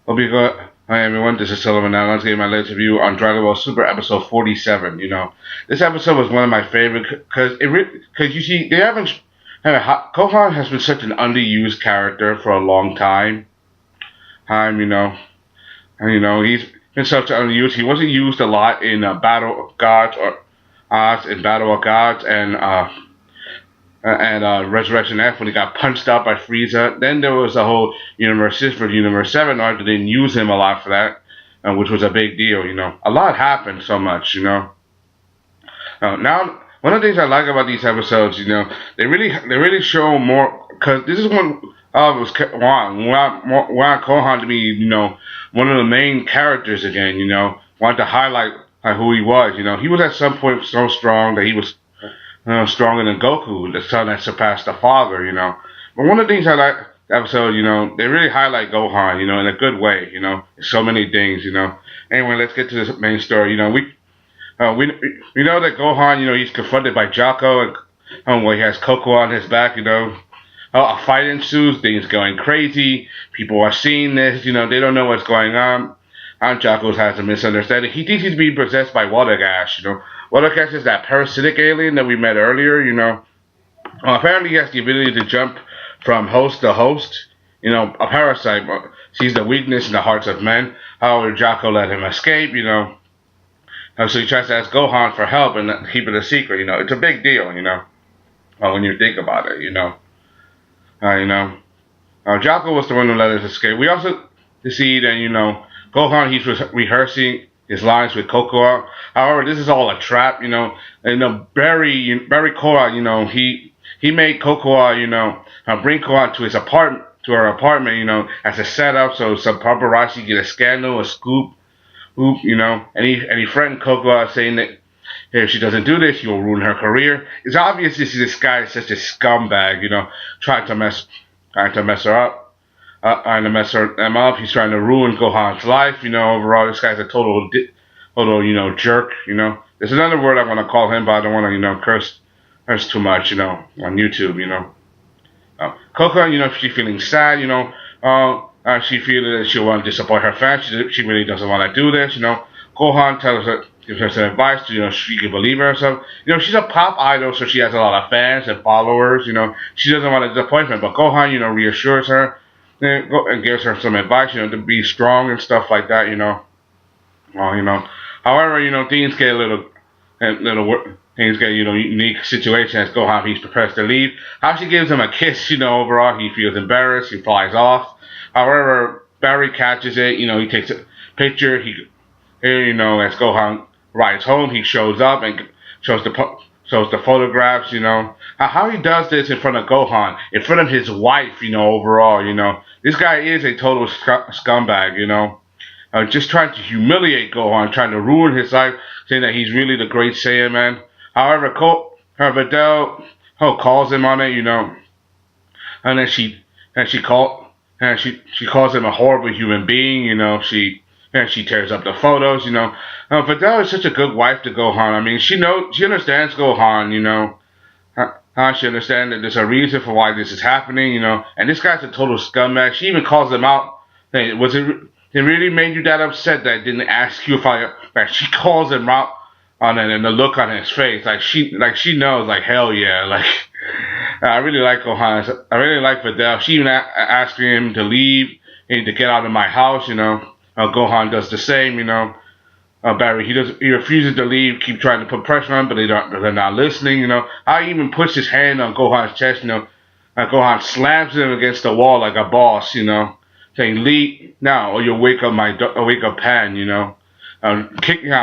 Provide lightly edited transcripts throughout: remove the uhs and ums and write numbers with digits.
Hope you good. Hi everyone, this is Sullivan. Now let's get my latest review on Dragon Ball Super episode 47. This episode was one of my favorite because because you see they haven't. Gohan has been such an underused character for a long time. And he's been such an underused. He wasn't used a lot in Battle of Gods or in Battle of Gods and Resurrection F when he got punched out by Frieza. Then there was the whole Universe 6 for Universe 7 arc. They didn't use him a lot for that, which was a big deal. A lot happened so much. Now, one of the things I like about these episodes, they really show more, because this is one of us want Kohan to be, one of the main characters again. Want to highlight who he was. He was at some point so strong that he was stronger than Goku, the son that surpassed the father. But one of the things I like the episode, they really highlight Gohan, in a good way. So many things. Anyway, let's get to the main story. We know that Gohan, he's confronted by Jaco, and where he has Coco on his back. A fight ensues, things going crazy. People are seeing this, they don't know what's going on. And Jaco has a misunderstanding. He thinks he's being possessed by Water Gas. Water Gas is that parasitic alien that we met earlier. Apparently he has the ability to jump from host to host. A parasite sees the weakness in the hearts of men. However, Jaco let him escape. So he tries to ask Gohan for help and keep it a secret. It's a big deal. When you think about it. Jaco was the one who let us escape. We also see that, Gohan, he's rehearsing his lines with Cocoa. However, this is all a trap. Barry Cora, he made Cocoa, bring Cocoa to her apartment, as a setup so some paparazzi get a scandal, a scoop, and he threatened Cocoa saying that if she doesn't do this, he will ruin her career. It's obvious this guy is such a scumbag, trying to mess her up, trying to them up. He's trying to ruin Gohan's life, overall, this guy's a total, jerk, There's another word I want to call him, but I don't want to, curse too much, on YouTube. Coco, she's feeling sad, she feels that she'll want to disappoint her fans. She really doesn't want to do this, Gohan gives her some advice to, she can believe in herself. She's a pop idol, so she has a lot of fans and followers, She doesn't want a disappointment, but Gohan, reassures her and gives her some advice, to be strong and stuff like that. However, things get things get, unique situations. Gohan, he's prepared to leave. How she gives him a kiss, overall, he feels embarrassed. He flies off. However, Barry catches it. He takes a picture. As Gohan rides home, he shows up and shows the photographs. How he does this in front of Gohan, in front of his wife. Overall, this guy is a total scumbag. Just trying to humiliate Gohan, trying to ruin his life, saying that he's really the great Saiyaman. However, Videl calls him on it, and then she calls him a horrible human being, she tears up the photos, Videl is such a good wife to Gohan. I mean, she understands Gohan, she understands that there's a reason for why this is happening, and this guy's a total scumbag. She even calls him out. Hey, it really made you that upset that I didn't ask you if she calls him out on it and the look on his face, she knows, hell yeah, I really like Gohan. I really like Videl. She even asked him to leave and to get out of my house, Gohan does the same, Barry, he refuses to leave, keep trying to put pressure on him, but they're not listening, I even puts his hand on Gohan's chest, and Gohan slams him against the wall like a boss, saying, leave now, or you'll wake up Pan,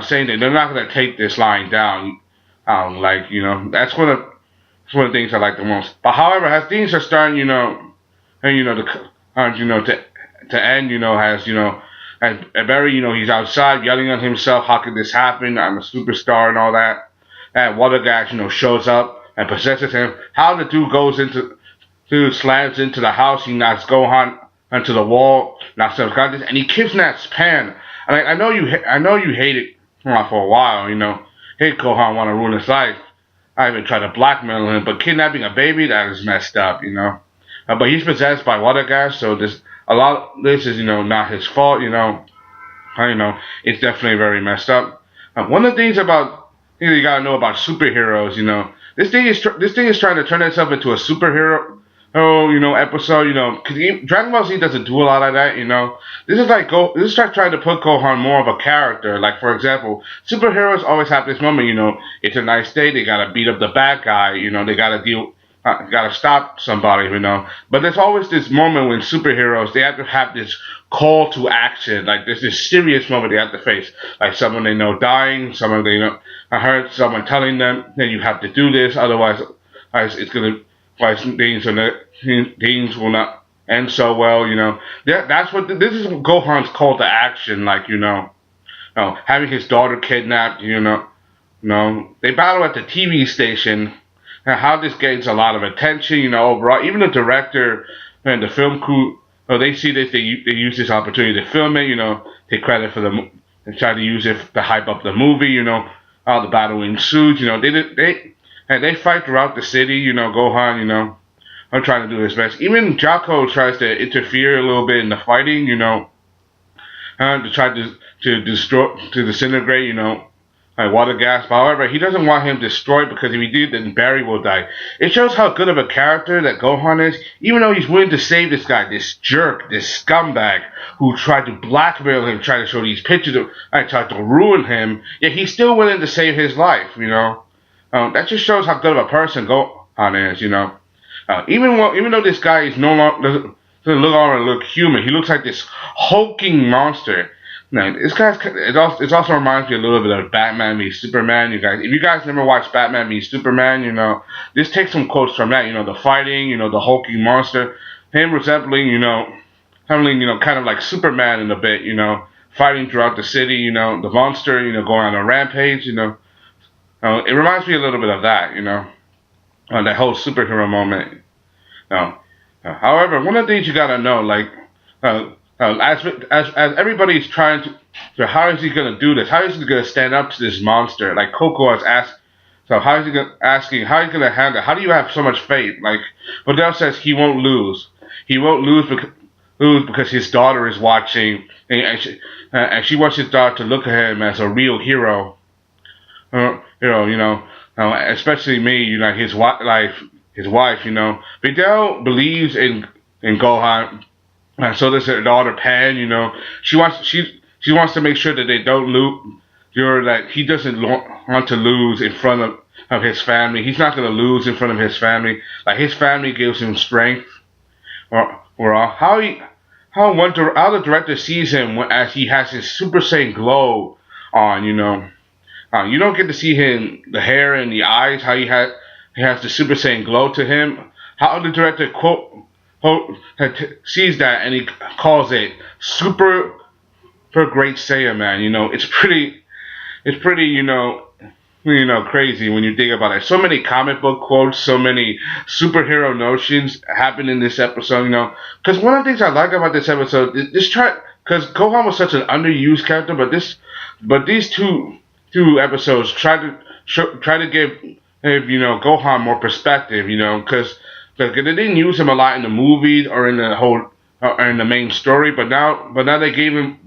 saying that they're not going to take this line down. That's one of the things I like the most. But however, as things are starting, to end, and Barry, he's outside yelling at himself, how could this happen? I'm a superstar and all that. And Water Gas, shows up and possesses him. How the dude slams into the house, he knocks Gohan onto the wall, knocks him unconscious, and he kidnaps Pan. And I know you hate it for a while, Hey, Gohan want to ruin his life. I even tried to blackmail him, but kidnapping a baby, that is messed up, But he's possessed by Water Gas, so this a lot of this is, not his fault, it's definitely very messed up. One of the things about you gotta know about superheroes, this thing is trying to turn itself into a superhero, episode, because Dragon Ball Z doesn't do a lot of that, This is like trying to put Gohan more of a character. Like for example, superheroes always have this moment, it's a nice day, they gotta beat up the bad guy, they gotta stop somebody, But there's always this moment when superheroes they have to have this call to action, like there's this serious moment they have to face, like someone they know dying, someone they know. I heard someone telling them that you have to do this, otherwise, it's gonna, things will not end so well, That's what this is. Gohan's call to action, like having his daughter kidnapped, They battle at the TV station. And how this gains a lot of attention, overall. Even the director and the film crew, they see this, they use this opportunity to film it, take credit for and try to use it to hype up the movie, how the battle ensues, they fight throughout the city, Gohan, I'm trying to do his best. Even Jaco tries to interfere a little bit in the fighting, to try to disintegrate, like water gas. But however, he doesn't want him destroyed because if he did, then Barry will die. It shows how good of a character that Gohan is, even though he's willing to save this guy, this jerk, this scumbag who tried to blackmail him, tried to show these pictures of, tried to ruin him. Yet he's still willing to save his life. That just shows how good of a person Gohan is. Even though this guy is no longer doesn't look human, he looks like this hulking monster. No, it also reminds me a little bit of Batman v Superman. If you guys never watched Batman v Superman, this takes some quotes from that. The fighting, the hulking monster, him resembling, kind of like Superman in a bit, fighting throughout the city, the monster, going on a rampage, it reminds me a little bit of that, that whole superhero moment. However, one of the things you gotta know, like. As everybody's trying to how is he gonna do this? How is he gonna stand up to this monster? Like Coco has asked, so how is he asking? How is he gonna handle? How do you have so much faith? Like Vidal says, he won't lose. He won't lose because his daughter is watching, and she wants his daughter to look at him as a real hero. Especially me, his wife. Vidal believes in Gohan. And so does her daughter Pan. She wants to make sure that they don't lose. That he doesn't want to lose in front of his family. He's not going to lose in front of his family. Like his family gives him strength. Or how the director sees him as he has his Super Saiyan glow on. You don't get to see him the hair and the eyes. How he has the Super Saiyan glow to him. How the director sees that and he calls it super great Saiyaman. It's pretty crazy when you think about it. So many comic book quotes, so many superhero notions happen in this episode. Because one of the things I like about this episode, because Gohan was such an underused character, but these two episodes try to give Gohan more perspective. Because they didn't use him a lot in the movies or in the main story, but now they gave him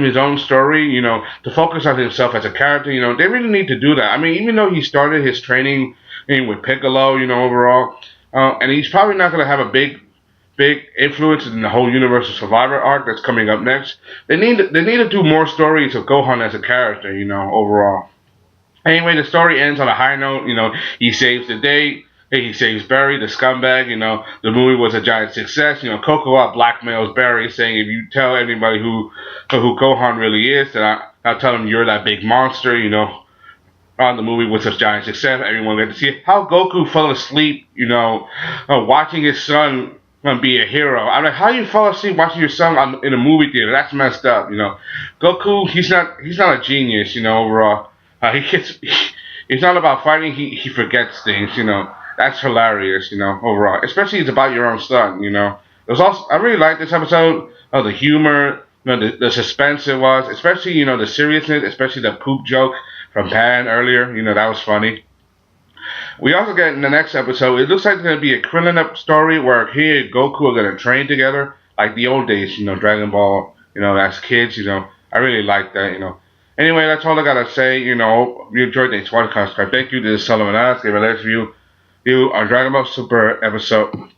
his own story, to focus on himself as a character. They really need to do that. I mean, even though he started his training with Piccolo, overall, and he's probably not going to have a big influence in the whole Universal Survivor arc that's coming up next. They need to do more stories of Gohan as a character, overall. Anyway, the story ends on a high note. He saves the day. He saves Barry, the scumbag. The movie was a giant success. Coco blackmails Barry, saying if you tell anybody who Gohan really is, then I'll tell them you're that big monster. The movie was a giant success. Everyone got to see how Goku fell asleep. Watching his son be a hero. I'm like, how you fall asleep watching your son in a movie theater? That's messed up. Goku, he's not a genius. Overall, it's not about fighting. He forgets things. That's hilarious, overall. Especially it's about your own son, I really like this episode of the humor, the suspense it was, especially, the seriousness, especially the poop joke from Pan earlier, that was funny. We also get in the next episode, it looks like there's going to be a Krillin up story where he and Goku are going to train together. like the old days, Dragon Ball, as kids, I really like that. Anyway, that's all I gotta say, if you enjoyed this podcast, thank you to the Solomon Ask, give a let's view on Dragon Ball Super episode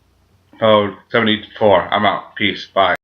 74. I'm out. Peace. Bye.